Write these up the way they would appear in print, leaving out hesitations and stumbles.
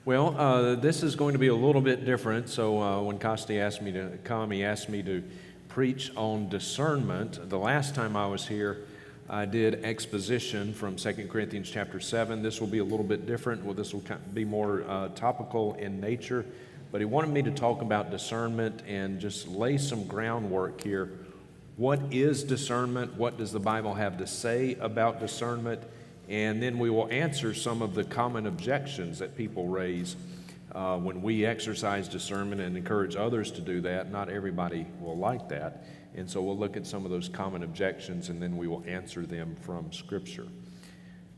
Well, this is going to be a little bit different. So when Costi asked me to come, he asked me to preach on discernment. The last time I was here, I did exposition from 2 Corinthians chapter 7. This will be a little bit different. Well, this will be more topical in nature. But he wanted me to talk about discernment and just lay some groundwork here. What is discernment? What does the Bible have to say about discernment? And then we will answer some of the common objections that people raise when we exercise discernment and encourage others to do that. Not everybody will like that. And so we'll look at some of those common objections and then we will answer them from Scripture.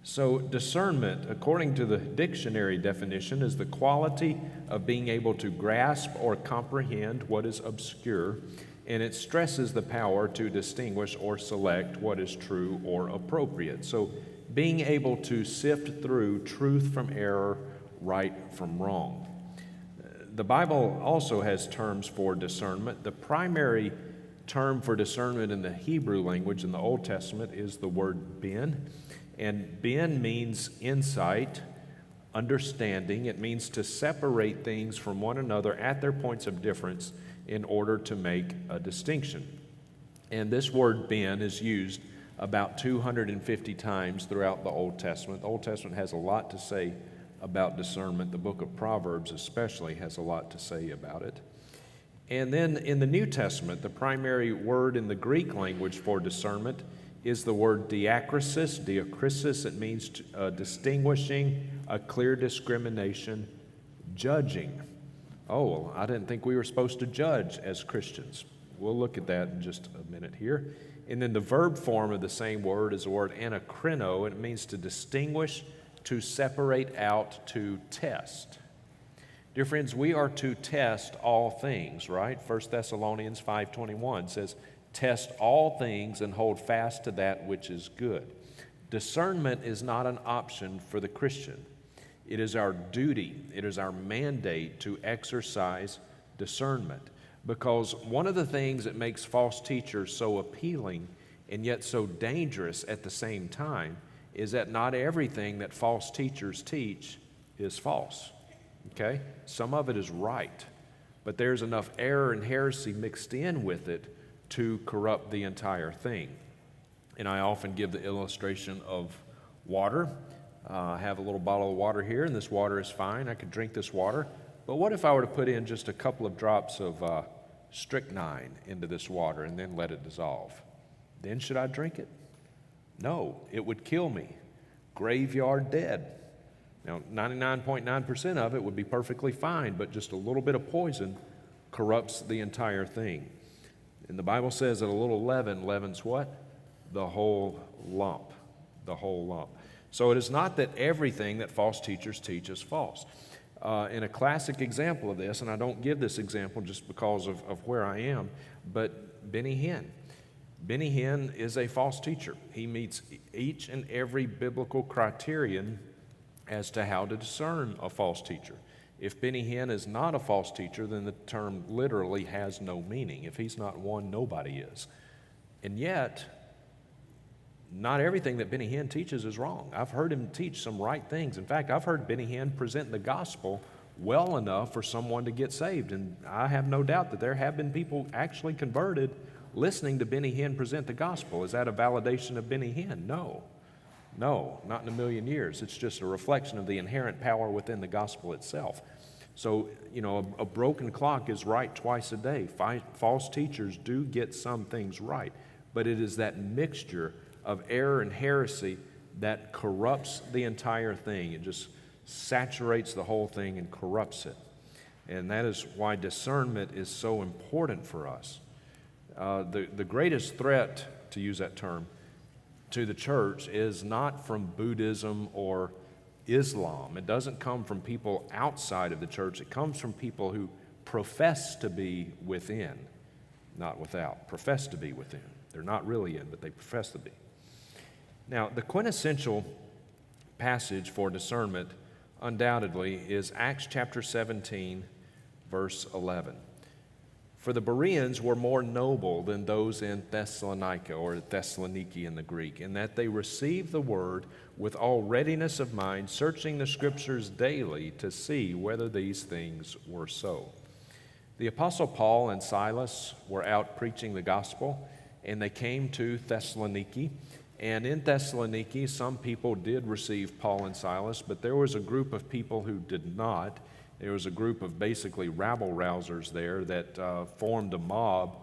So discernment, according to the dictionary definition, is the quality of being able to grasp or comprehend what is obscure, and it stresses the power to distinguish or select what is true or appropriate. So being able to sift through truth from error, right from wrong. The Bible also has terms for discernment. The primary term for discernment in the Hebrew language in the Old Testament is the word ben. And ben means insight, understanding. It means to separate things from one another at their points of difference in order to make a distinction. And this word ben is used about 250 times throughout the Old Testament. The Old Testament has a lot to say about discernment. The book of Proverbs especially has a lot to say about it. And then in the New Testament, the primary word in the Greek language for discernment is the word diakrisis. Diakrisis, it means distinguishing, a clear discrimination, judging. Oh, well, I didn't think we were supposed to judge as Christians. We'll look at that in just a minute here. And then the verb form of the same word is the word anakrino, and it means to distinguish, to separate out, to test. Dear friends, we are to test all things, right? 1 Thessalonians 5:21 says, test all things and hold fast to that which is good. Discernment is not an option for the Christian. It is our duty, it is our mandate to exercise discernment. Because one of the things that makes false teachers so appealing and yet so dangerous at the same time is that not everything that false teachers teach is false. Okay? Some of it is right, but there's enough error and heresy mixed in with it to corrupt the entire thing. And I often give the illustration of water. I have a little bottle of water here, and this water is fine. I could drink this water. But what if I were to put in just a couple of drops of strychnine into this water and then let it dissolve? Then should I drink it? No, it would kill me. Graveyard dead. Now, 99.9% of it would be perfectly fine, but just a little bit of poison corrupts the entire thing. And the Bible says that a little leaven leavens what? The whole lump. The whole lump. So it is not that everything that false teachers teach is false. In a classic example of this, and I don't give this example just because of where I am, but Benny Hinn. Benny Hinn is a false teacher. He meets each and every biblical criterion as to how to discern a false teacher. If Benny Hinn is not a false teacher, then the term literally has no meaning. If he's not one, nobody is. And yet, not everything that Benny Hinn teaches is wrong. I've heard him teach some right things. In fact, I've heard Benny Hinn present the gospel well enough for someone to get saved. And I have no doubt that there have been people actually converted listening to Benny Hinn present the gospel. Is that a validation of Benny Hinn? No. No, not in a million years. It's just a reflection of the inherent power within the gospel itself. So, a broken clock is right twice a day. False teachers do get some things right, but it is that mixture of error and heresy that corrupts the entire thing. It just saturates the whole thing and corrupts it. And that is why discernment is so important for us. The greatest threat, to use that term, to the church is not from Buddhism or Islam. It doesn't come from people outside of the church. It comes from people who profess to be within, not without. Profess to be within. They're not really in, but they profess to be. Now, the quintessential passage for discernment undoubtedly is Acts chapter 17, verse 11. For the Bereans were more noble than those in Thessalonica, or Thessaloniki in the Greek, in that they received the word with all readiness of mind, searching the Scriptures daily to see whether these things were so. The Apostle Paul and Silas were out preaching the gospel, and they came to Thessaloniki. And in Thessaloniki, some people did receive Paul and Silas, but there was a group of people who did not. There was a group of basically rabble-rousers there that formed a mob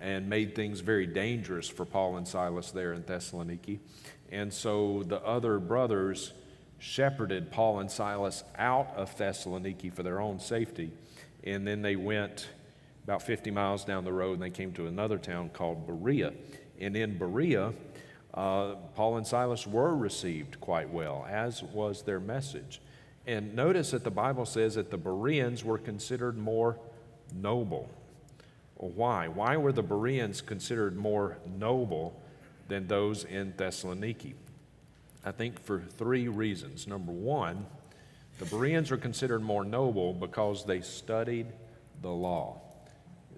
and made things very dangerous for Paul and Silas there in Thessaloniki. And so the other brothers shepherded Paul and Silas out of Thessaloniki for their own safety. And then they went about 50 miles down the road and they came to another town called Berea. And in Berea, Paul and Silas were received quite well, as was their message. And notice that the Bible says that the Bereans were considered more noble. Well, why? Why were the Bereans considered more noble than those in Thessaloniki? I think for three reasons. Number one, the Bereans were considered more noble because they studied the law.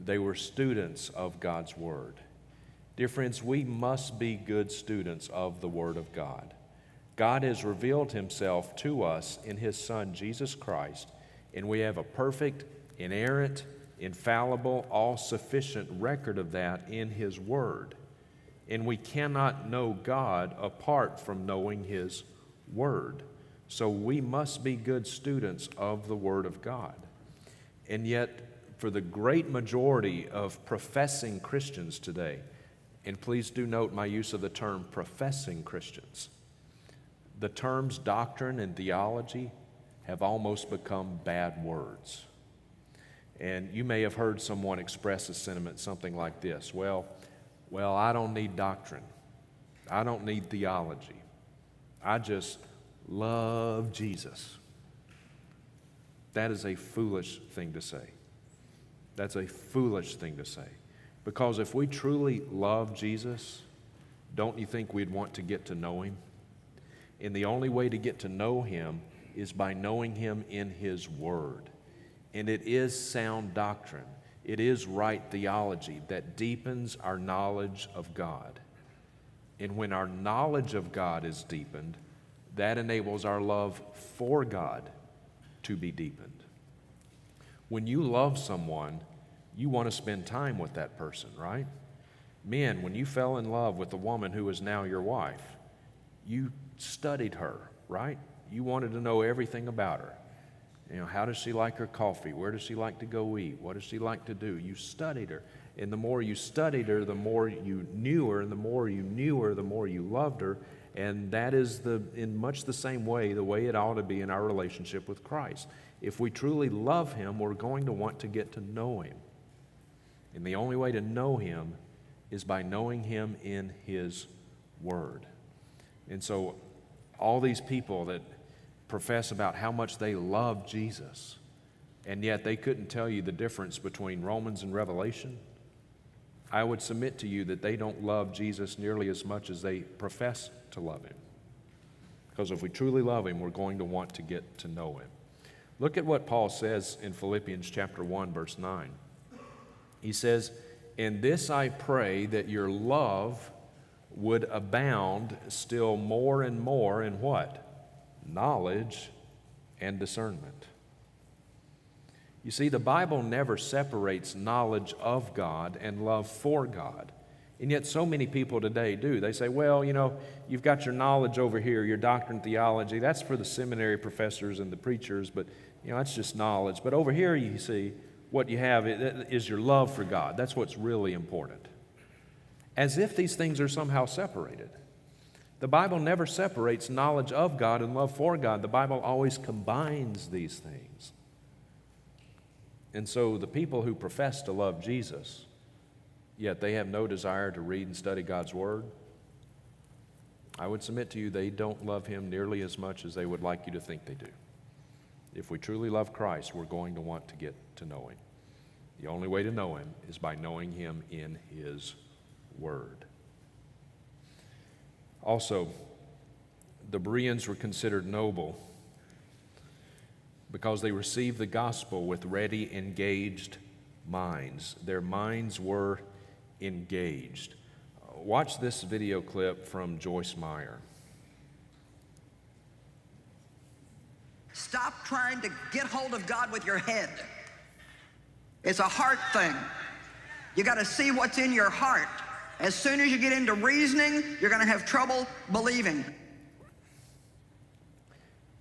They were students of God's Word. Dear friends, we must be good students of the Word of God. God has revealed Himself to us in His Son, Jesus Christ, and we have a perfect, inerrant, infallible, all-sufficient record of that in His Word. And we cannot know God apart from knowing His Word. So we must be good students of the Word of God. And yet, for the great majority of professing Christians today, and please do note my use of the term professing Christians, the terms doctrine and theology have almost become bad words. And you may have heard someone express a sentiment something like this: well, I don't need doctrine. I don't need theology. I just love Jesus. That is a foolish thing to say. That's a foolish thing to say. Because if we truly love Jesus, don't you think we'd want to get to know Him? And the only way to get to know Him is by knowing Him in His Word. And it is sound doctrine. It is right theology that deepens our knowledge of God. And when our knowledge of God is deepened, that enables our love for God to be deepened. When you love someone, you want to spend time with that person, right? Men, when you fell in love with the woman who is now your wife, you studied her, right? You wanted to know everything about her. You know, how does she like her coffee? Where does she like to go eat? What does she like to do? You studied her. And the more you studied her, the more you knew her. And the more you knew her, the more you loved her. And that is in much the same way, the way it ought to be in our relationship with Christ. If we truly love Him, we're going to want to get to know Him. And the only way to know Him is by knowing Him in His Word. And so all these people that profess about how much they love Jesus, and yet they couldn't tell you the difference between Romans and Revelation, I would submit to you that they don't love Jesus nearly as much as they profess to love Him. Because if we truly love Him, we're going to want to get to know Him. Look at what Paul says in Philippians chapter 1, verse 9. He says, "In this I pray that your love would abound still more and more in" what? Knowledge and discernment. You see, the Bible never separates knowledge of God and love for God. And yet so many people today do. They say, well, you know, you've got your knowledge over here, your doctrine, theology. That's for the seminary professors and the preachers, but, you know, that's just knowledge. But over here, you see, what you have is your love for God. That's what's really important. As if these things are somehow separated. The Bible never separates knowledge of God and love for God. The Bible always combines these things. And so the people who profess to love Jesus, yet they have no desire to read and study God's Word, I would submit to you they don't love Him nearly as much as they would like you to think they do. If we truly love Christ, we're going to want to get to know Him. The only way to know Him is by knowing Him in His Word. Also, the Bereans were considered noble because they received the gospel with ready, engaged minds. Their minds were engaged. Watch this video clip from Joyce Meyer. Stop trying to get hold of God with your head. It's a heart thing. You got to see what's in your heart. As soon as you get into reasoning, you're going to have trouble believing.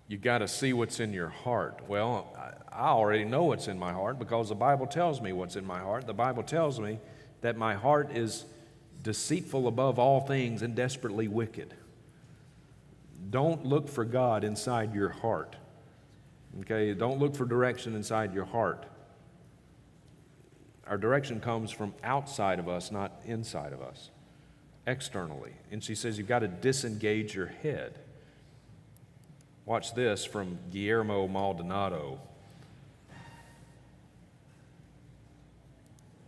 You got to see what's in your heart. Well, I already know what's in my heart because the Bible tells me what's in my heart. The Bible tells me that my heart is deceitful above all things and desperately wicked. Don't look for God inside your heart. Okay, don't look for direction inside your heart. Our direction comes from outside of us, not inside of us, externally. And she says you've got to disengage your head. Watch this from Guillermo Maldonado.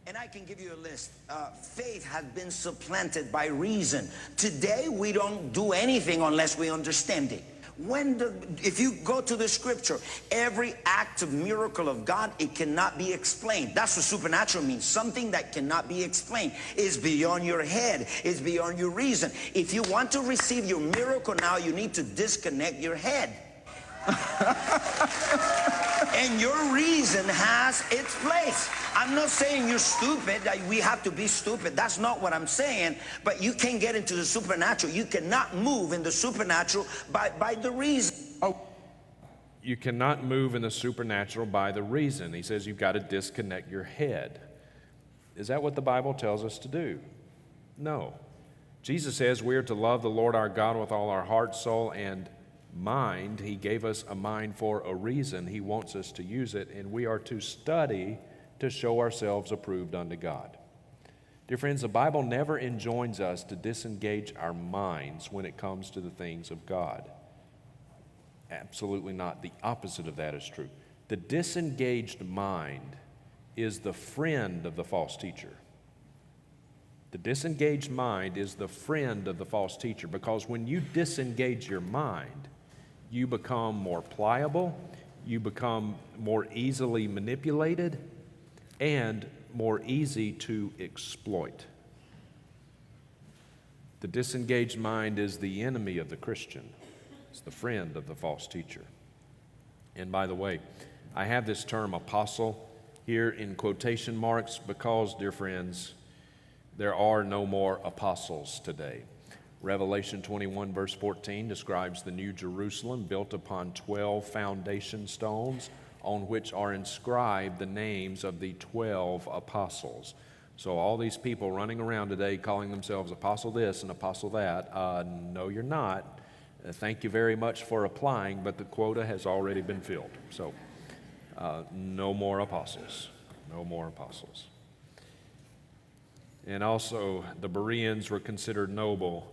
And I can give you a list. Faith has been supplanted by reason. Today, we don't do anything unless we understand it. If you go to the scripture, every act of miracle of God, it cannot be explained. That's what supernatural means. Something that cannot be explained is beyond your head, is beyond your reason. If you want to receive your miracle now, you need to disconnect your head. And your reason has its place. I'm not saying you're stupid, that we have to be stupid. That's not what I'm saying. But you can get into the supernatural. You cannot move in the supernatural by the reason. You cannot move in the supernatural by the reason. He says you've got to disconnect your head. Is that what the Bible tells us to do? No. Jesus says we are to love the Lord our God with all our heart, soul, and mind. He gave us a mind for a reason. He wants us to use it, and we are to study to show ourselves approved unto God. Dear friends, the Bible never enjoins us to disengage our minds when it comes to the things of God. Absolutely not. The opposite of that is true. The disengaged mind is the friend of the false teacher. The disengaged mind is the friend of the false teacher, because when you disengage your mind, you become more pliable, you become more easily manipulated, and more easy to exploit. The disengaged mind is the enemy of the Christian. It's the friend of the false teacher. And by the way, I have this term apostle here in quotation marks because, dear friends, there are no more apostles today. Revelation 21 verse 14 describes the New Jerusalem built upon 12 foundation stones on which are inscribed the names of the 12 apostles. So all these people running around today calling themselves apostle this and apostle that, no, you're not. Thank you very much for applying, but the quota has already been filled. So no more apostles. No more apostles. And also, the Bereans were considered noble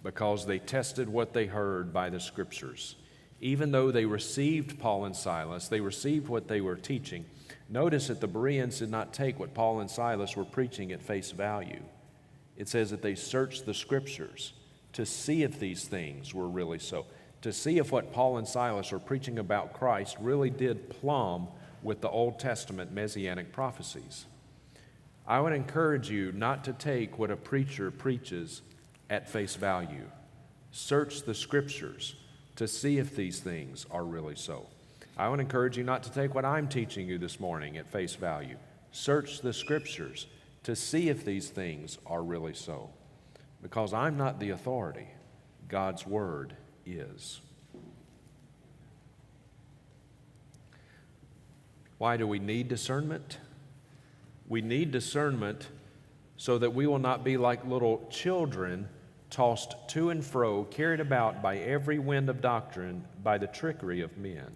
because they tested what they heard by the Scriptures. Even though they received Paul and Silas, they received what they were teaching. Notice that the Bereans did not take what Paul and Silas were preaching at face value. It says that they searched the Scriptures to see if these things were really so, to see if what Paul and Silas were preaching about Christ really did plumb with the Old Testament messianic prophecies. I would encourage you not to take what a preacher preaches at face value. Search the Scriptures to see if these things are really so. I would encourage you not to take what I'm teaching you this morning at face value. Search the Scriptures to see if these things are really so. Because I'm not the authority. God's Word is. Why do we need discernment? We need discernment so that we will not be like little children tossed to and fro, carried about by every wind of doctrine, by the trickery of men.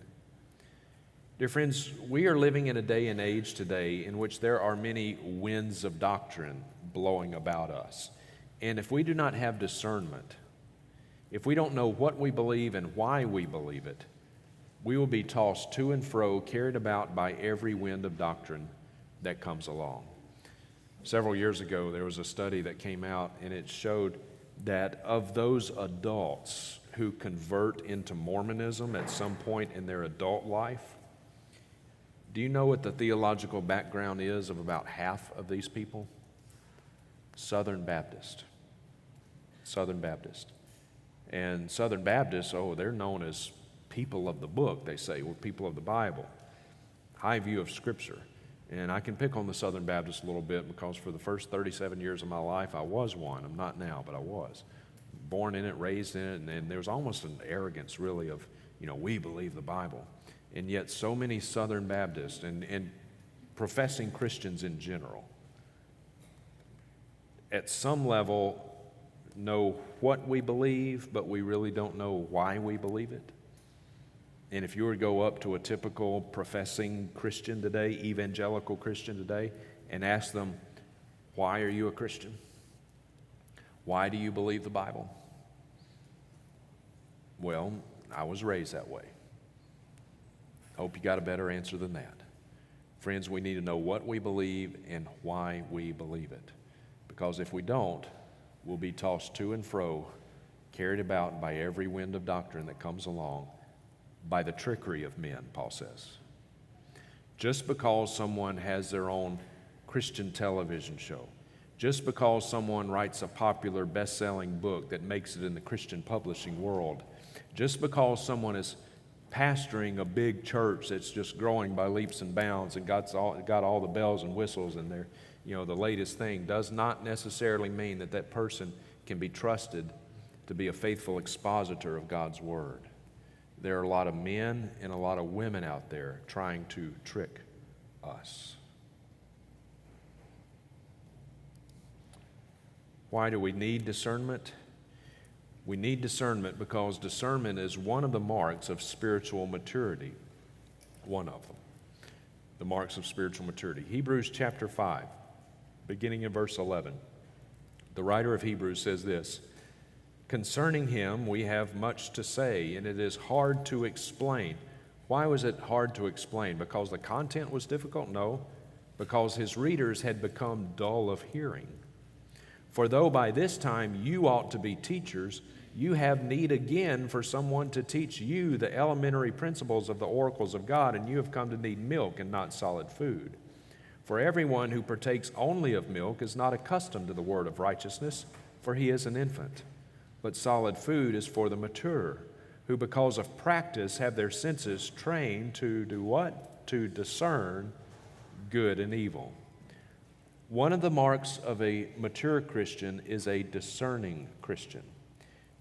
Dear friends, we are living in a day and age today in which there are many winds of doctrine blowing about us. And if we do not have discernment, if we don't know what we believe and why we believe it, we will be tossed to and fro, carried about by every wind of doctrine that comes along. Several years ago, there was a study that came out, and it showed that of those adults who convert into Mormonism at some point in their adult life, Do you know what the theological background is of about half of these people? Southern Baptist. Southern Baptist. And Southern Baptists, they're known as people of the book, they say. We're people of the Bible. High view of Scripture. And I can pick on the Southern Baptists a little bit because for the first 37 years of my life, I was one. I'm not now, but I was. Born in it, raised in it, and there was almost an arrogance, really, of, we believe the Bible. And yet so many Southern Baptists and professing Christians in general, at some level, know what we believe, but we really don't know why we believe it. And if you were to go up to a typical professing Christian today, evangelical Christian today, and ask them, why are you a Christian? Why do you believe the Bible? Well, I was raised that way. Hope you got a better answer than that. Friends, we need to know what we believe and why we believe it. Because if we don't, we'll be tossed to and fro, carried about by every wind of doctrine that comes along, by the trickery of men, Paul says. Just because someone has their own Christian television show, just because someone writes a popular best-selling book that makes it in the Christian publishing world, just because someone is pastoring a big church that's just growing by leaps and bounds and got all the bells and whistles and they're, the latest thing, does not necessarily mean that that person can be trusted to be a faithful expositor of God's Word. There are a lot of men and a lot of women out there trying to trick us. Why do we need discernment? We need discernment because discernment is one of the marks of spiritual maturity. One of them. The marks of spiritual maturity. Hebrews chapter 5, beginning in verse 11. The writer of Hebrews says this, concerning him we have much to say, and it is hard to explain. Why was it hard to explain? Because the content was difficult? No, because his readers had become dull of hearing. For though by this time you ought to be teachers, you have need again for someone to teach you the elementary principles of the oracles of God, and you have come to need milk and not solid food. For everyone who partakes only of milk is not accustomed to the word of righteousness, for he is an infant. But solid food is for the mature, who because of practice have their senses trained to do what? To discern good and evil. One of the marks of a mature Christian is a discerning Christian.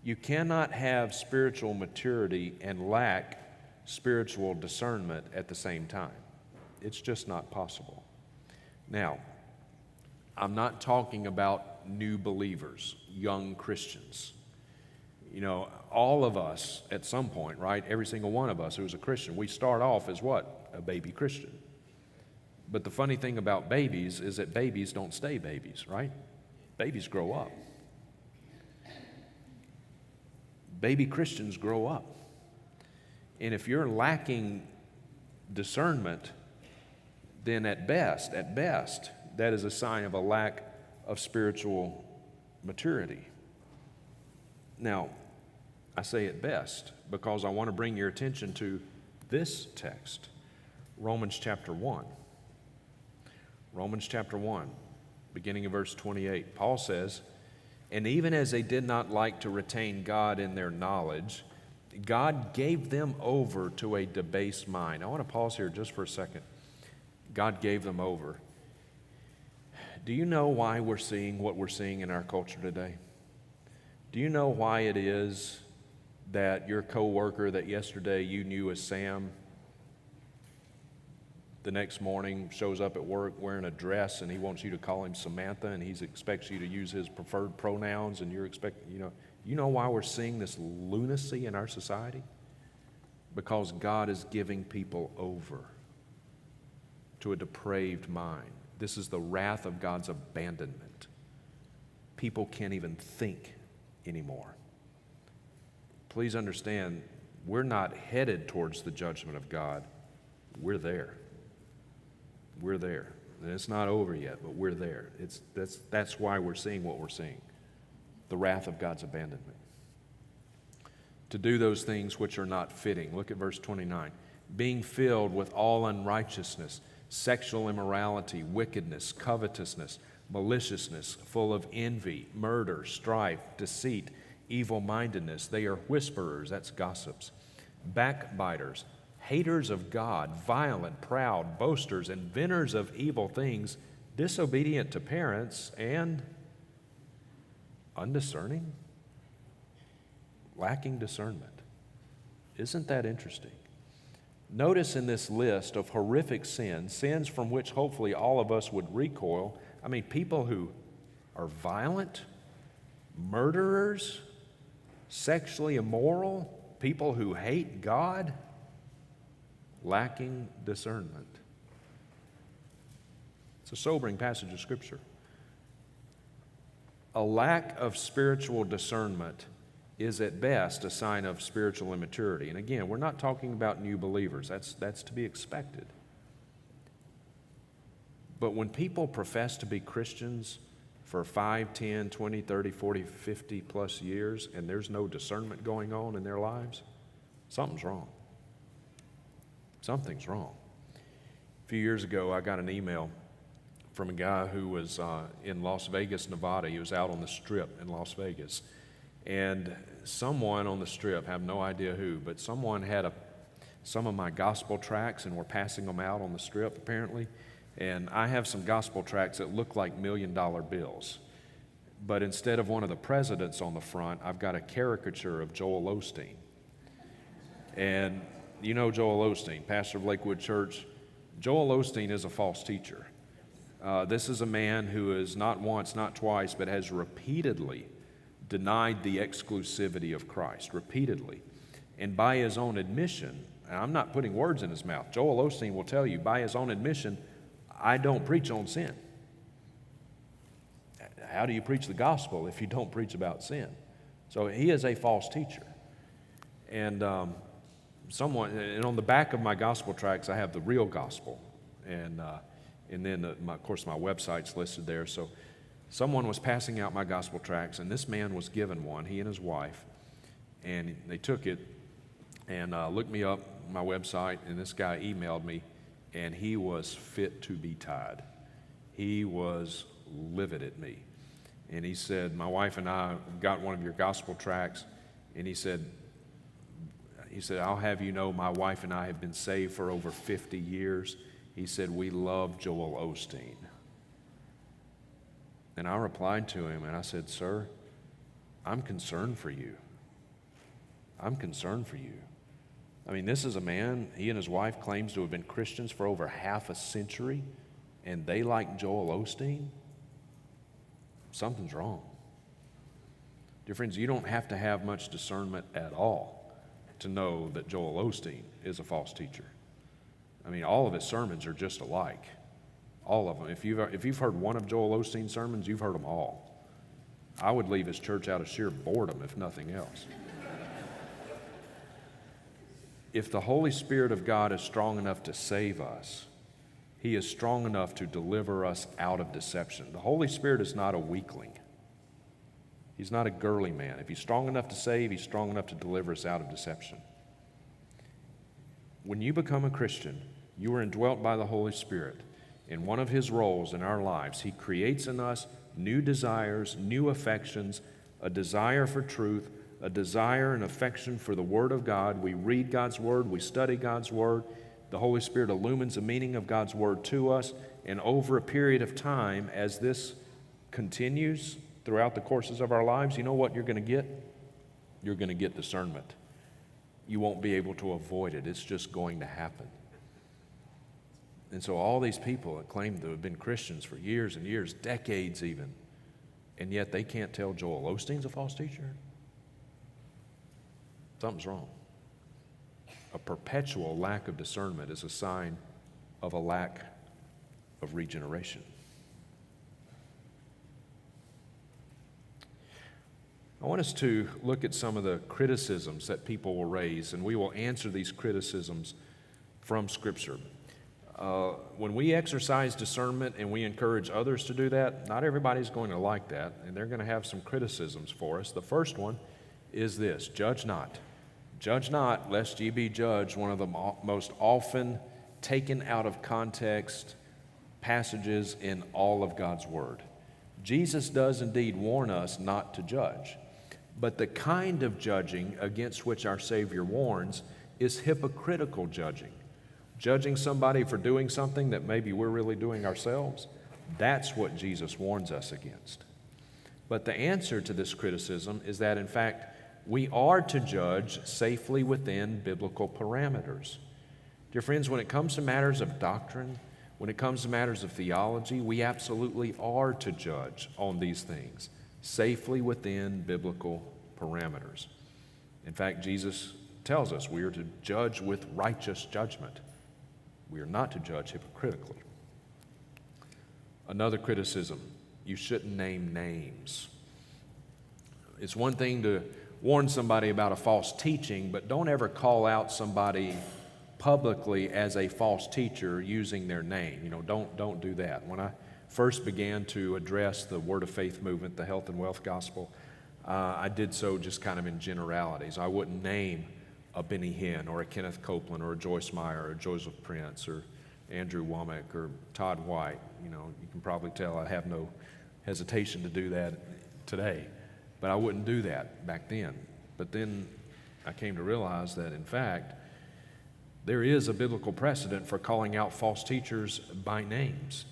You cannot have spiritual maturity and lack spiritual discernment at the same time. It's just not possible. Now, I'm not talking about new believers, young Christians. All of us at some point, right? Every single one of us who's a Christian, we start off as what? A baby Christian. But the funny thing about babies is that babies don't stay babies, right? Babies grow up. Baby Christians grow up. And if you're lacking discernment, then at best, that is a sign of a lack of spiritual maturity. Now, I say at best because I want to bring your attention to this text, Romans chapter 1. Romans chapter 1, beginning of verse 28. Paul says, and even as they did not like to retain God in their knowledge, God gave them over to a debased mind. I want to pause here just for a second. God gave them over. Do you know why we're seeing what we're seeing in our culture today? Do you know why it is that your coworker that yesterday you knew as Sam, the next morning shows up at work wearing a dress and he wants you to call him Samantha and he expects you to use his preferred pronouns and you're expecting, you know why we're seeing this lunacy in our society? Because God is giving people over to a depraved mind. This is the wrath of God's abandonment. People can't even think anymore. Please understand, we're not headed towards the judgment of God. We're there. We're there. And it's not over yet, but we're there. That's why we're seeing what we're seeing. The wrath of God's abandonment. To do those things which are not fitting. Look at verse 29. being filled with all unrighteousness, sexual immorality, wickedness, covetousness, maliciousness, full of envy, murder, strife, deceit, evil-mindedness. They are whisperers, that's gossips, backbiters, haters of God, violent, proud, boasters, inventors of evil things, disobedient to parents, and undiscerning, lacking discernment. Isn't that interesting? Notice in this list of horrific sins, sins from which hopefully all of us would recoil, I mean, people who are violent, murderers, sexually immoral, people who hate God, lacking discernment. It's a sobering passage of Scripture. A lack of spiritual discernment is at best a sign of spiritual immaturity. And again, we're not talking about new believers. That's to be expected. But when people profess to be Christians for 5, 10, 20, 30, 40, 50 plus years and there's no discernment going on in their lives, something's wrong. Something's wrong. A few years ago, I got an email from a guy who was in Las Vegas, Nevada. He was out on the Strip in Las Vegas. And someone on the Strip, I have no idea who, but someone had some of my gospel tracts and were passing them out on the Strip apparently. And I have some gospel tracts that look like $1 million bills. But instead of one of the presidents on the front, I've got a caricature of Joel Osteen. And you know Joel Osteen, pastor of Lakewood Church. Joel Osteen is a false teacher. This is a man who is not once, not twice, but has repeatedly denied the exclusivity of Christ, repeatedly. And by his own admission, and I'm not putting words in his mouth, Joel Osteen will tell you, by his own admission, I don't preach on sin. How do you preach the gospel if you don't preach about sin? So he is a false teacher. And and on the back of my gospel tracts, I have the real gospel. And then, of course, my website's listed there. So someone was passing out my gospel tracts, and this man was given one, he and his wife. And they took it and looked me up on my website, and this guy emailed me, and he was fit to be tied. He was livid at me. And he said, my wife and I got one of your gospel tracts, and he said, I'll have you know my wife and I have been saved for over 50 years. He said, we love Joel Osteen. And I replied to him and I said, sir, I'm concerned for you. I'm concerned for you. I mean, this is a man, he and his wife claims to have been Christians for over half a century, and they like Joel Osteen? Something's wrong. Dear friends, you don't have to have much discernment at all to know that Joel Osteen is a false teacher. I mean, all of his sermons are just alike. All of them. If you've heard one of Joel Osteen's sermons, you've heard them all. I would leave his church out of sheer boredom, if nothing else. If the Holy Spirit of God is strong enough to save us, He is strong enough to deliver us out of deception. The Holy Spirit is not a weakling. He's not a girly man. If He's strong enough to save, He's strong enough to deliver us out of deception. When you become a Christian, you are indwelt by the Holy Spirit. In one of His roles in our lives, He creates in us new desires, new affections, a desire for truth, a desire and affection for the Word of God. We read God's Word, we study God's Word. The Holy Spirit illumines the meaning of God's Word to us, and over a period of time, as this continues throughout the courses of our lives, you know what you're going to get? You're going to get discernment. You won't be able to avoid it. It's just going to happen. And so all these people that claim to have been Christians for years and years, decades even, and yet they can't tell Joel Osteen's a false teacher? Something's wrong. A perpetual lack of discernment is a sign of a lack of regeneration. I want us to look at some of the criticisms that people will raise, and we will answer these criticisms from Scripture. When we exercise discernment and we encourage others to do that, not everybody's going to like that, and they're going to have some criticisms for us. The first one is this: judge not. Judge not, lest ye be judged, one of the most often taken out of context passages in all of God's Word. Jesus does indeed warn us not to judge, but the kind of judging against which our Savior warns is hypocritical judging. Judging somebody for doing something that maybe we're really doing ourselves, that's what Jesus warns us against. But the answer to this criticism is that, in fact, we are to judge safely within biblical parameters. Dear friends, when it comes to matters of doctrine, when it comes to matters of theology, we absolutely are to judge on these things safely within biblical parameters. In fact, Jesus tells us we are to judge with righteous judgment. We are not to judge hypocritically. Another criticism, you shouldn't name names. It's one thing to warn somebody about a false teaching, but don't ever call out somebody publicly as a false teacher using their name. Don't do that. When I first began to address the Word of Faith movement, the health and wealth gospel, I did so just kind of in generalities. I wouldn't name a Benny Hinn or a Kenneth Copeland or a Joyce Meyer or Joseph Prince or Andrew Womack or Todd White. You can probably tell I have no hesitation to do that today. But I wouldn't do that back then. But then I came to realize that, in fact, there is a biblical precedent for calling out false teachers by names.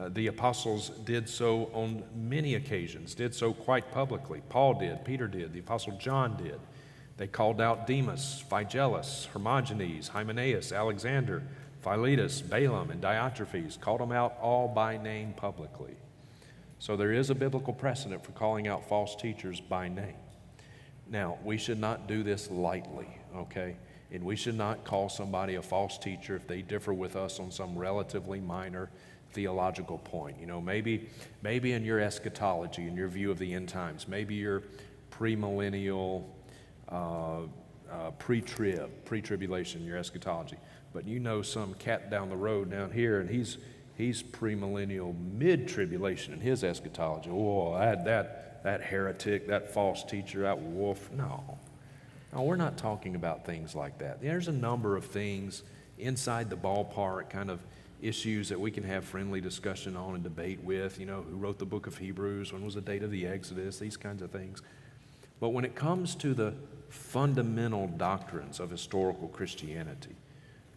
The apostles did so on many occasions, did so quite publicly. Paul did, Peter did, the apostle John did. They called out Demas, Phygellus, Hermogenes, Hymenaeus, Alexander, Philetus, Balaam, and Diotrephes, called them out all by name publicly. So there is a biblical precedent for calling out false teachers by name. Now, we should not do this lightly, okay? And we should not call somebody a false teacher if they differ with us on some relatively minor theological point. Maybe in your eschatology, in your view of the end times, maybe you're premillennial, pre-tribulation, your eschatology. But some cat down the road down here, and he's premillennial mid-tribulation in his eschatology. Oh, that heretic, that false teacher, that wolf. No, we're not talking about things like that. There's a number of things inside the ballpark, kind of issues that we can have friendly discussion on and debate with. Who wrote the book of Hebrews? When was the date of the Exodus? These kinds of things. But when it comes to the fundamental doctrines of historical Christianity,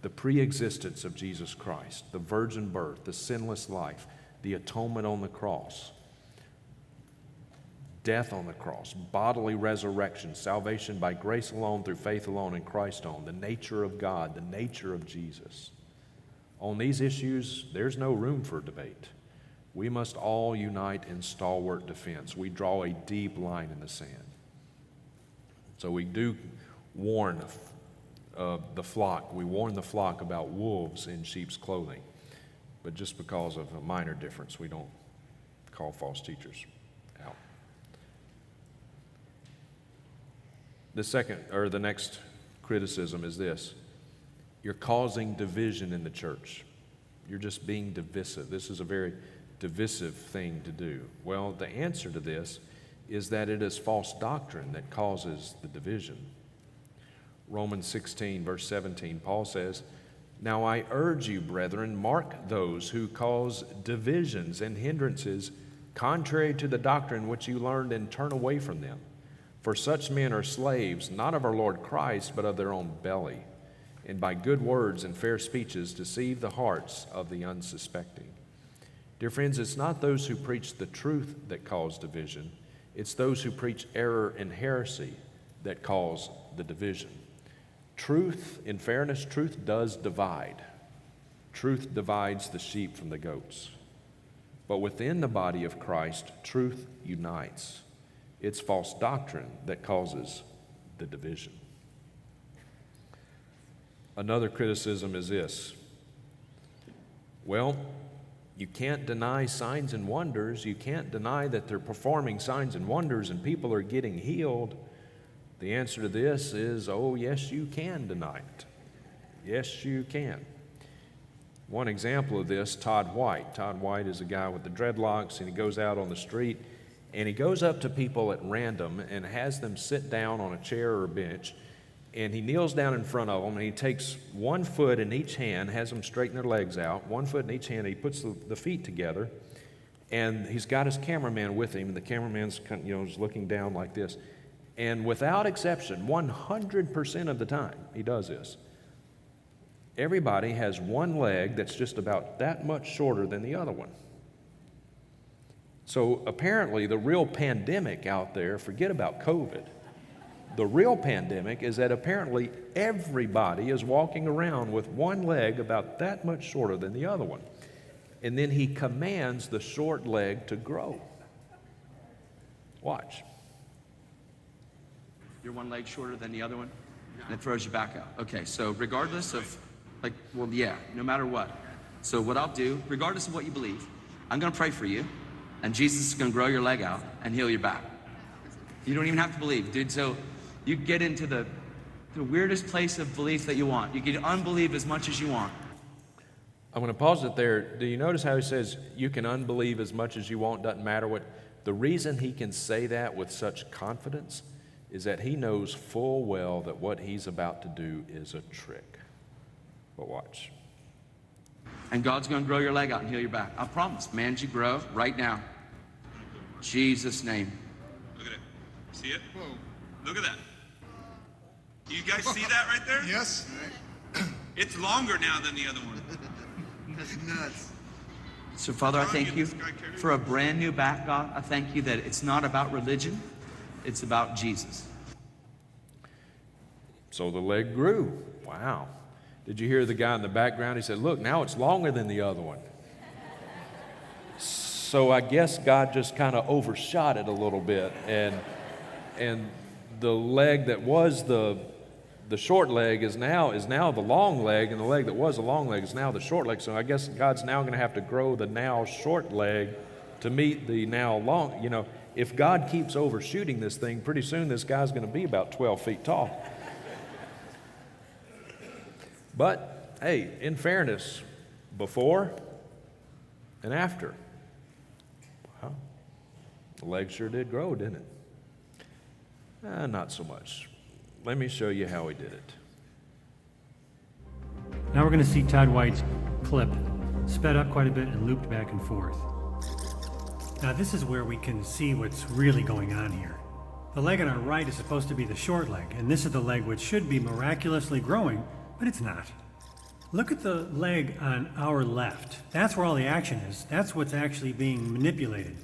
the pre-existence of Jesus Christ, the virgin birth, the sinless life, the atonement on the cross, death on the cross, bodily resurrection, salvation by grace alone, through faith alone, in Christ alone, the nature of God, the nature of Jesus. On these issues, there's no room for debate. We must all unite in stalwart defense. We draw a deep line in the sand. So we do warn the flock. We warn the flock about wolves in sheep's clothing. But just because of a minor difference, we don't call false teachers out. The next criticism is this: you're causing division in the church. You're just being divisive. This is a very divisive thing to do. Well, the answer to this is that it is false doctrine that causes the division. Romans 16, verse 17, Paul says, "Now I urge you, brethren, mark those who cause divisions and hindrances contrary to the doctrine which you learned, and turn away from them. For such men are slaves, not of our Lord Christ, but of their own belly, and by good words and fair speeches deceive the hearts of the unsuspecting." Dear friends, it's not those who preach the truth that cause division. It's those who preach error and heresy that cause the division. Truth, in fairness, truth does divide. Truth divides the sheep from the goats. But within the body of Christ, truth unites. It's false doctrine that causes the division. Another criticism is this: well, you can't deny signs and wonders. You can't deny that they're performing signs and wonders and people are getting healed. The answer to this is, oh, yes, you can deny it. Yes, you can. One example of this, Todd White. Todd White is a guy with the dreadlocks, and he goes out on the street, and he goes up to people at random and has them sit down on a chair or a bench, And he kneels down in front of them, and he takes one foot in each hand, has them straighten their legs out, one foot in each hand, and he puts the feet together, and he's got his cameraman with him, and the cameraman's is looking down like this. And without exception, 100% of the time he does this, everybody has one leg that's just about that much shorter than the other one. So apparently the real pandemic out there, forget about COVID, the real pandemic is that apparently everybody is walking around with one leg about that much shorter than the other one. And then he commands the short leg to grow. Watch. You're one leg shorter than the other one, and it throws you back out. Okay, so regardless of, no matter what. So what I'll do, regardless of what you believe, I'm going to pray for you, and Jesus is going to grow your leg out and heal your back. You don't even have to believe, dude. So you get into the weirdest place of belief that you want. You can unbelieve as much as you want. I'm going to pause it there. Do you notice how he says you can unbelieve as much as you want, doesn't matter what? The reason he can say that with such confidence is that he knows full well that what he's about to do is a trick. But watch. And God's going to grow your leg out and heal your back. I promise. Man, you grow right now. Jesus' name. Look at it. See it? Whoa. Look at that. Do you guys see that right there? Yes. It's longer now than the other one. That's nuts. So, Father, I thank you for a brand new back, God. I thank you that it's not about religion. It's about Jesus. So the leg grew. Wow. Did you hear the guy in the background? He said, look, now it's longer than the other one. So I guess God just kind of overshot it a little bit. And the leg that was the short leg is now the long leg, and the leg that was the long leg is now the short leg. So I guess God's now going to have to grow the now short leg to meet the now long. If God keeps overshooting this thing, pretty soon this guy's going to be about 12 feet tall. But, hey, in fairness, before and after, well, the leg sure did grow, didn't it? Not so much. Let me show you how he did it. Now we're going to see Todd White's clip sped up quite a bit and looped back and forth. Now this is where we can see what's really going on here. The leg on our right is supposed to be the short leg, and this is the leg which should be miraculously growing, but it's not. Look at the leg on our left. That's where all the action is. That's what's actually being manipulated.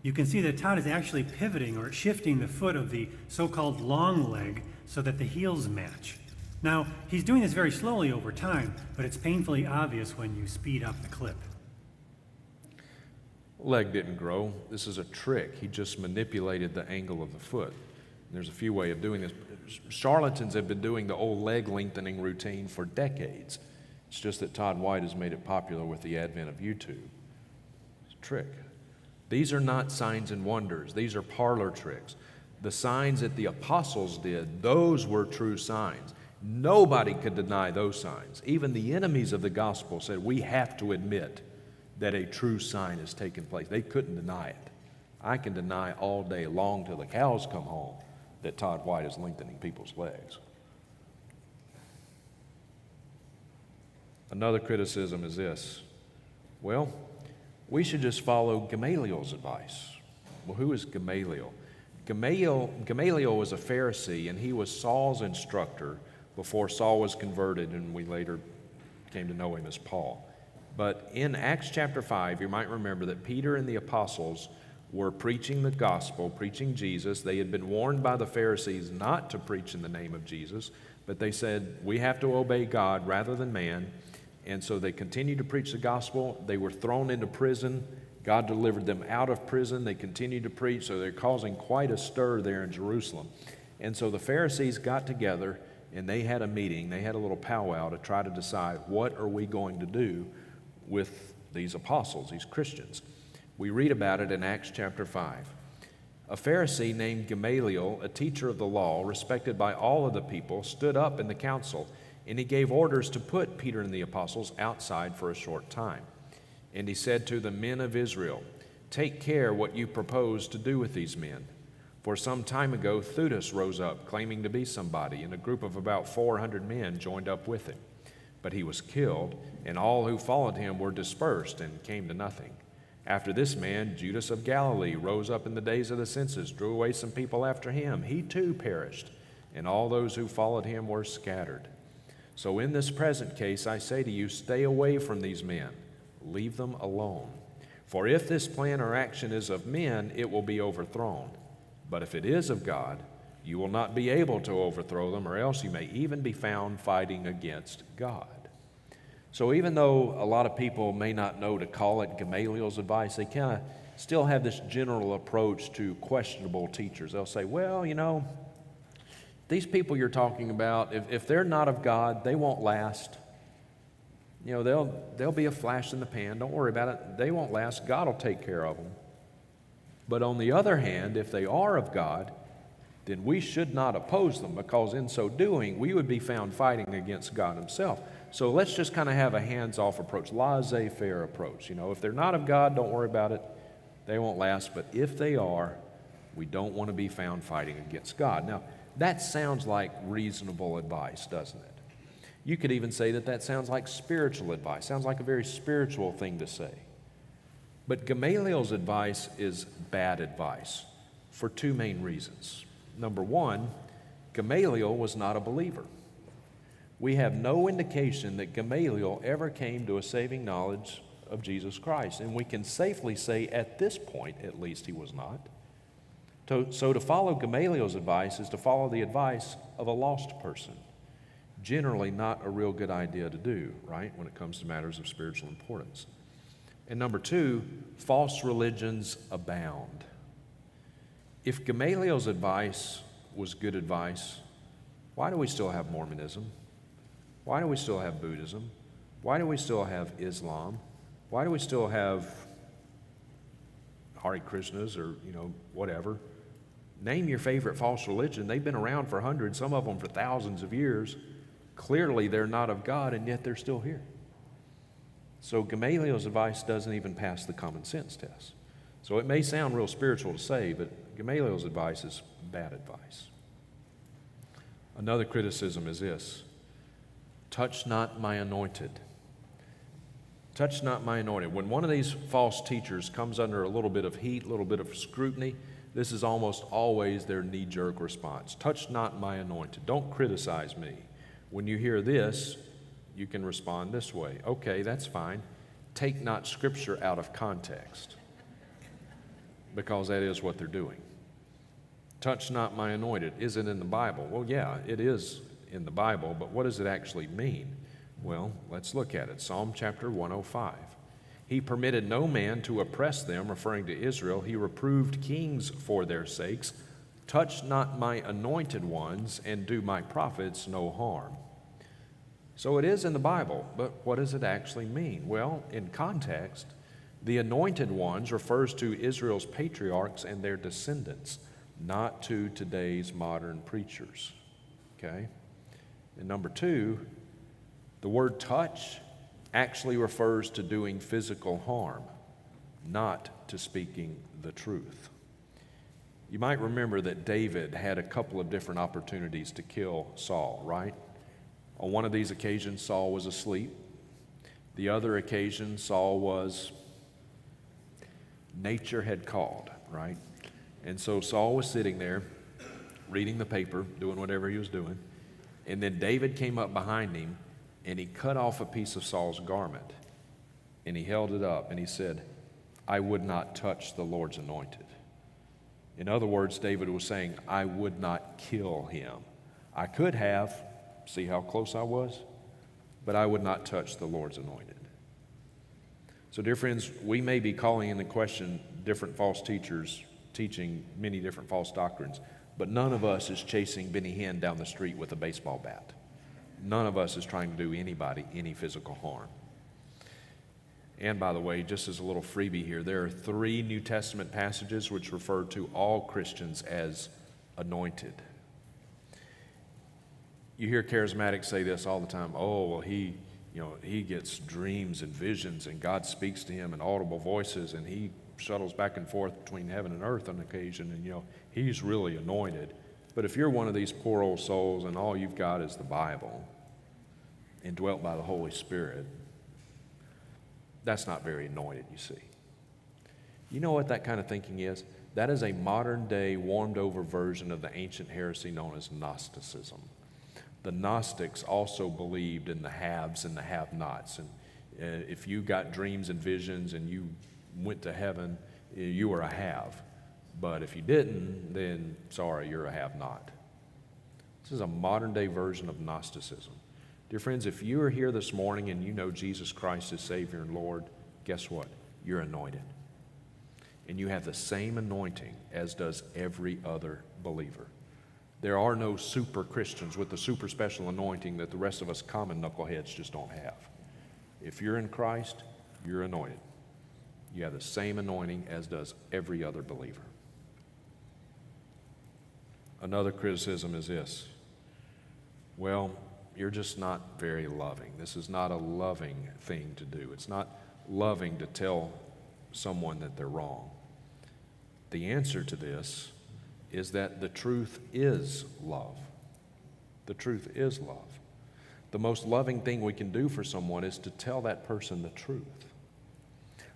You can see that Todd is actually pivoting or shifting the foot of the so-called long leg so that the heels match. Now, he's doing this very slowly over time, but it's painfully obvious when you speed up the clip. Leg didn't grow. This is a trick. He just manipulated the angle of the foot. There's a few ways of doing this. Charlatans have been doing the old leg lengthening routine for decades. It's just that Todd White has made it popular with the advent of YouTube. It's a trick. These are not signs and wonders. These are parlor tricks. The signs that the apostles did, those were true signs. Nobody could deny those signs. Even the enemies of the gospel said, we have to admit that a true sign has taken place. They couldn't deny it. I can deny all day long till the cows come home that Todd White is lengthening people's legs. Another criticism is this. Well, we should just follow Gamaliel's advice. Well, who is Gamaliel? Gamaliel was a Pharisee, and he was Saul's instructor before Saul was converted, and we later came to know him as Paul. But in Acts chapter 5, you might remember that Peter and the apostles were preaching the gospel, preaching Jesus. They had been warned by the Pharisees not to preach in the name of Jesus, but they said, we have to obey God rather than man. And so they continued to preach the gospel. They were thrown into prison. God delivered them out of prison. They continued to preach, so they're causing quite a stir there in Jerusalem. And so the Pharisees got together, and they had a meeting. They had a little powwow to try to decide, what are we going to do with these apostles, these Christians? We read about it in Acts chapter 5. A Pharisee named Gamaliel, a teacher of the law, respected by all of the people, stood up in the council, and he gave orders to put Peter and the apostles outside for a short time. And he said to the men of Israel, take care what you propose to do with these men. For some time ago, Theudas rose up, claiming to be somebody, and a group of about 400 men joined up with him. But he was killed, and all who followed him were dispersed and came to nothing. After this man, Judas of Galilee, rose up in the days of the census, drew away some people after him. He too perished, and all those who followed him were scattered. So in this present case, I say to you, stay away from these men. Leave them alone. For if this plan or action is of men, it will be overthrown. But if it is of God, you will not be able to overthrow them, or else you may even be found fighting against God. So even though a lot of people may not know to call it Gamaliel's advice, they kind of still have this general approach to questionable teachers. They'll say, well, these people you're talking about, if they're not of God, they won't last. They'll be a flash in the pan. Don't worry about it. They won't last. God will take care of them. But on the other hand, if they are of God, then we should not oppose them, because in so doing, we would be found fighting against God himself. So let's just kind of have a hands-off approach, laissez-faire approach. If they're not of God, don't worry about it. They won't last. But if they are, we don't want to be found fighting against God. Now, that sounds like reasonable advice, doesn't it? You could even say that sounds like spiritual advice. Sounds like a very spiritual thing to say. But Gamaliel's advice is bad advice for two main reasons. Number one, Gamaliel was not a believer. We have no indication that Gamaliel ever came to a saving knowledge of Jesus Christ. And we can safely say at this point, at least, he was not. So to follow Gamaliel's advice is to follow the advice of a lost person. Generally not a real good idea to do, right, when it comes to matters of spiritual importance. And number two, false religions abound. If Gamaliel's advice was good advice, why do we still have Mormonism? Why do we still have Buddhism? Why do we still have Islam? Why do we still have Hare Krishnas or, whatever? Name your favorite false religion. They've been around for hundreds, some of them for thousands of years. Clearly they're not of God, and yet they're still here. So Gamaliel's advice doesn't even pass the common sense test. So it may sound real spiritual to say, but Gamaliel's advice is bad advice. Another criticism is this: touch not my anointed. Touch not my anointed. When one of these false teachers comes under a little bit of heat, a little bit of scrutiny, this is almost always their knee-jerk response. Touch not my anointed. Don't criticize me. When you hear this, you can respond this way. Okay, that's fine. Take not Scripture out of context, because that is what they're doing. Touch not my anointed. Is it in the Bible? Well, yeah, it is in the Bible, but what does it actually mean? Well, let's look at it. Psalm chapter 105. He permitted no man to oppress them, referring to Israel. He reproved kings for their sakes. Touch not my anointed ones, and do my prophets no harm. So it is in the Bible, but what does it actually mean? Well, in context, the anointed ones refers to Israel's patriarchs and their descendants, not to today's modern preachers. Okay? And number two, the word touch actually refers to doing physical harm, not to speaking the truth. You might remember that David had a couple of different opportunities to kill Saul, right? On one of these occasions, Saul was asleep. The other occasion, nature had called, right? And so Saul was sitting there, reading the paper, doing whatever he was doing, and then David came up behind him, and he cut off a piece of Saul's garment, and he held it up, and he said, I would not touch the Lord's anointed. In other words, David was saying, I would not kill him. I could have, see how close I was? But I would not touch the Lord's anointed. So, dear friends, we may be calling into question different false teachers teaching many different false doctrines, but none of us is chasing Benny Hinn down the street with a baseball bat. None of us is trying to do anybody any physical harm. And by the way, just as a little freebie here, there are 3 New Testament passages which refer to all Christians as anointed. You hear charismatics say this all the time. Oh, well, he gets dreams and visions, and God speaks to him in audible voices, and he shuttles back and forth between heaven and earth on occasion, and, he's really anointed. But if you're one of these poor old souls and all you've got is the Bible, indwelt by the Holy Spirit, that's not very anointed, you see. You know what that kind of thinking is? That is a modern-day, warmed-over version of the ancient heresy known as Gnosticism. The Gnostics also believed in the haves and the have-nots. And if you got dreams and visions and you went to heaven, you were a have. But if you didn't, then sorry, you're a have-not. This is a modern-day version of Gnosticism. Dear friends, if you are here this morning and you know Jesus Christ as Savior and Lord, guess what? You're anointed. And you have the same anointing as does every other believer. There are no super Christians with the super special anointing that the rest of us common knuckleheads just don't have. If you're in Christ, you're anointed. You have the same anointing as does every other believer. Another criticism is this. Well, you're just not very loving. This is not a loving thing to do. It's not loving to tell someone that they're wrong. The answer to this is that the truth is love. The truth is love. The most loving thing we can do for someone is to tell that person the truth.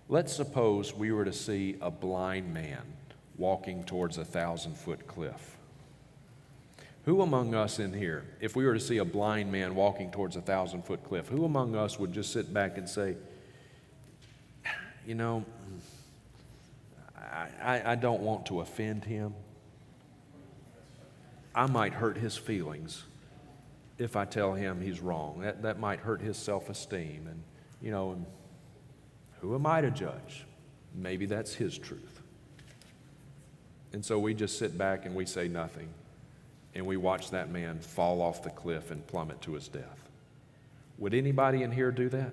Let's suppose we were to see a blind man walking towards a 1,000-foot cliff. Who among us in here, if we were to see a blind man walking towards a 1,000-foot cliff, who among us would just sit back and say, I don't want to offend him. I might hurt his feelings if I tell him he's wrong. That might hurt his self-esteem. And, who am I to judge? Maybe that's his truth. And so we just sit back and we say nothing. And we watch that man fall off the cliff and plummet to his death. Would anybody in here do that?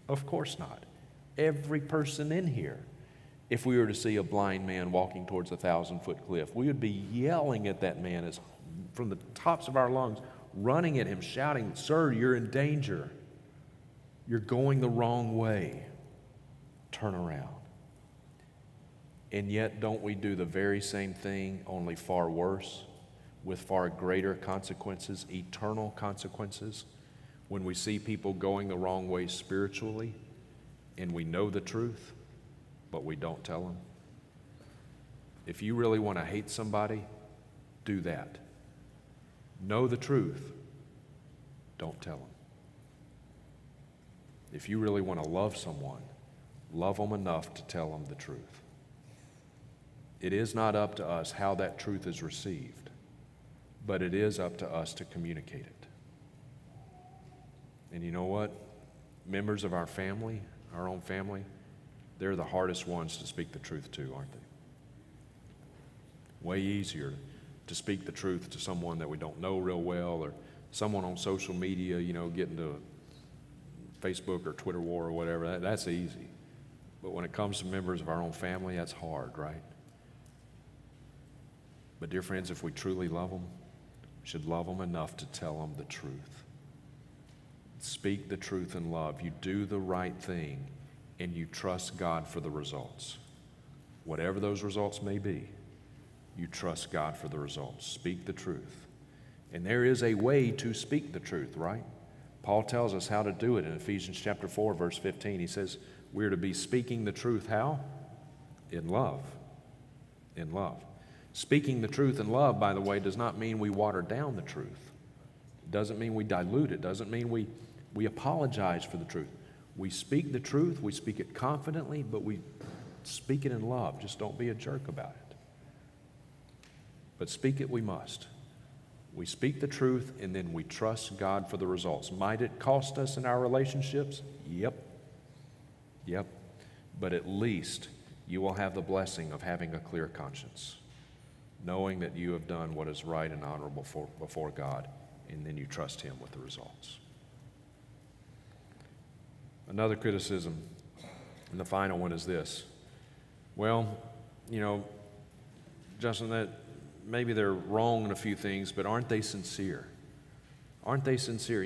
Of course not. Every person in here, if we were to see a blind man walking towards a 1,000-foot cliff, we would be yelling at that man as from the tops of our lungs, running at him, shouting, "Sir, you're in danger. You're going the wrong way. Turn around." And yet, don't we do the very same thing, only far worse, with far greater consequences, eternal consequences, when we see people going the wrong way spiritually and we know the truth, but we don't tell them? If you really want to hate somebody, do that. Know the truth. Don't tell them. If you really want to love someone, love them enough to tell them the truth. It is not up to us how that truth is received, but it is up to us to communicate it. And you know what? Members of our family, our own family, they're the hardest ones to speak the truth to, aren't they? Way easier to speak the truth to someone that we don't know real well, or someone on social media, getting to Facebook or Twitter war or whatever. That's easy. But when it comes to members of our own family, that's hard, right? But dear friends, if we truly love them, we should love them enough to tell them the truth. Speak the truth in love. You do the right thing, and you trust God for the results. Whatever those results may be, you trust God for the results. Speak the truth. And there is a way to speak the truth, right? Paul tells us how to do it in Ephesians chapter 4, verse 15. He says we're to be speaking the truth how? In love. In love. Speaking the truth in love, by the way, does not mean we water down the truth. It doesn't mean we dilute it. It doesn't mean we apologize for the truth. We speak the truth, we speak it confidently, but we speak it in love. Just don't be a jerk about it. But speak it we must. We speak the truth, and then we trust God for the results. Might it cost us in our relationships? Yep. But at least you will have the blessing of having a clear conscience, knowing that you have done what is right and honorable before God, and then you trust Him with the results. Another criticism, and the final one, is this. Well, Justin, that maybe they're wrong in a few things, but aren't they sincere? Aren't they sincere?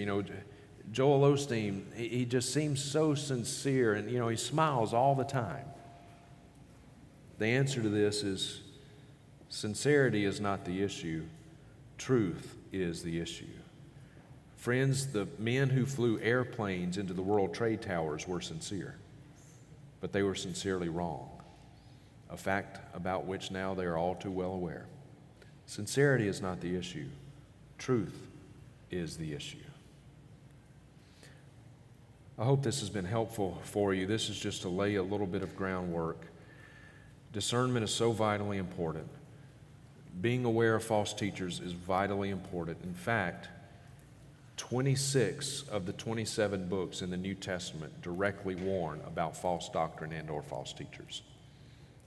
Joel Osteen, he just seems so sincere, and he smiles all the time. The answer to this is sincerity is not the issue. Truth is the issue. Friends, the men who flew airplanes into the World Trade Towers were sincere, but they were sincerely wrong, a fact about which now they are all too well aware. Sincerity is not the issue. Truth is the issue. I hope this has been helpful for you. This is just to lay a little bit of groundwork. Discernment is so vitally important. Being aware of false teachers is vitally important. In fact, 26 of the 27 books in the New Testament directly warn about false doctrine and or false teachers.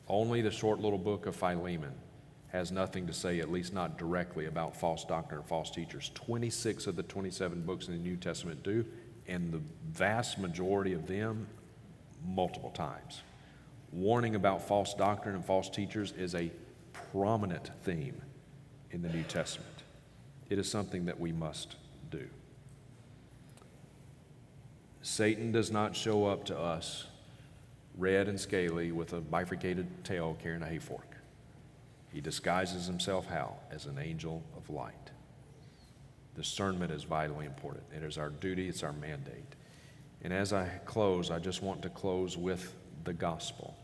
Only the short little book of Philemon has nothing to say, at least not directly, about false doctrine or false teachers. 26 of the 27 books in the New Testament do, and the vast majority of them multiple times. Warning about false doctrine and false teachers is a prominent theme in the New Testament. It is something that we must do. Satan does not show up to us red and scaly with a bifurcated tail carrying a hay fork. He disguises himself how? As an angel of light. Discernment is vitally important. It is our duty, it's our mandate. And as I close, I just want to close with the gospel.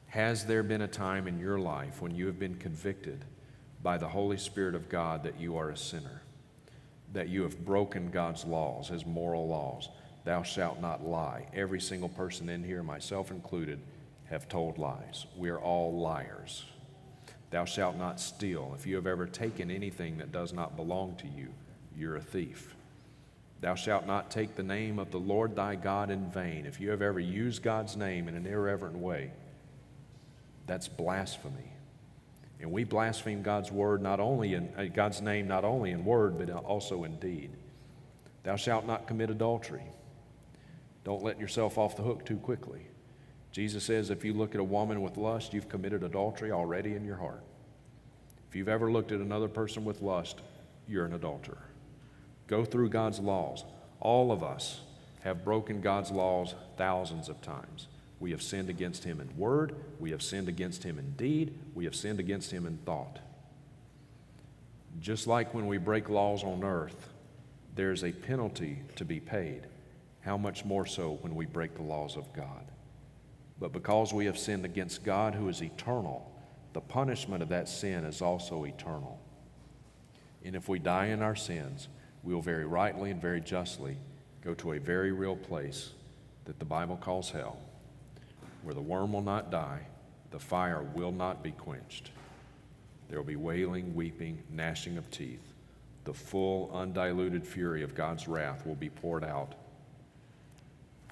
Has there been a time in your life when you have been convicted by the Holy Spirit of God that you are a sinner, that you have broken God's laws, His moral laws? Thou shalt not lie. Every single person in here, myself included, have told lies. We are all liars. Thou shalt not steal. If you have ever taken anything that does not belong to you, you're a thief. Thou shalt not take the name of the Lord thy God in vain. If you have ever used God's name in an irreverent way, that's blasphemy. And we blaspheme God's word not only in God's name not only in word but also in deed. Thou shalt not commit adultery. Don't let yourself off the hook too quickly. Jesus says if you look at a woman with lust, you've committed adultery already in your heart. If you've ever looked at another person with lust, you're an adulterer. Go through God's laws. All of us have broken God's laws thousands of times. We have sinned against Him in word, we have sinned against Him in deed, we have sinned against Him in thought. Just like when we break laws on earth, there's a penalty to be paid. How much more so when we break the laws of God? But because we have sinned against God who is eternal, the punishment of that sin is also eternal. And if we die in our sins, we will very rightly and very justly go to a very real place that the Bible calls hell, where the worm will not die, the fire will not be quenched. There will be wailing, weeping, gnashing of teeth. The full, undiluted fury of God's wrath will be poured out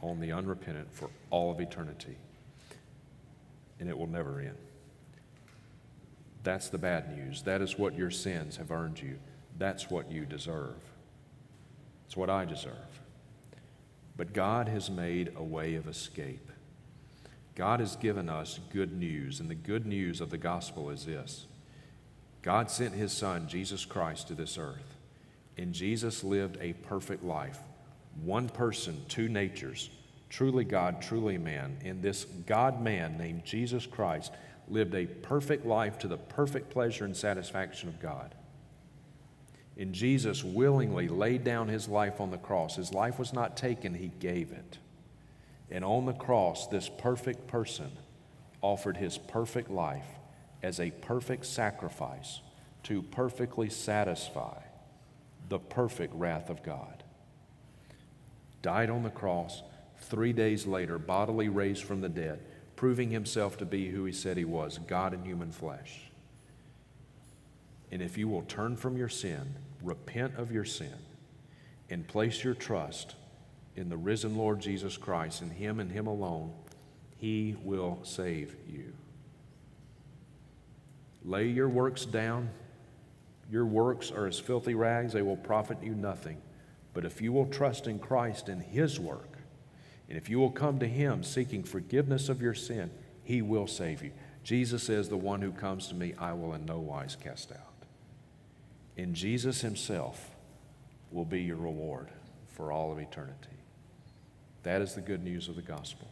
on the unrepentant for all of eternity. And it will never end. That's the bad news. That is what your sins have earned you. That's what you deserve. It's what I deserve. But God has made a way of escape. God has given us good news, and the good news of the gospel is this. God sent His Son, Jesus Christ, to this earth, and Jesus lived a perfect life. One person, two natures, truly God, truly man. And this God-man named Jesus Christ lived a perfect life to the perfect pleasure and satisfaction of God. And Jesus willingly laid down His life on the cross. His life was not taken, He gave it. And on the cross, this perfect person offered His perfect life as a perfect sacrifice to perfectly satisfy the perfect wrath of God. Died on the cross, 3 days later, bodily raised from the dead, proving Himself to be who He said He was, God in human flesh. And if you will turn from your sin, repent of your sin, and place your trust in the risen Lord Jesus Christ, in Him and Him alone, He will save you. Lay your works down. Your works are as filthy rags, they will profit you nothing. But if you will trust in Christ and His work, and if you will come to Him seeking forgiveness of your sin, He will save you. Jesus says, the one who comes to me, I will in no wise cast out. And Jesus Himself will be your reward for all of eternity. That is the good news of the gospel.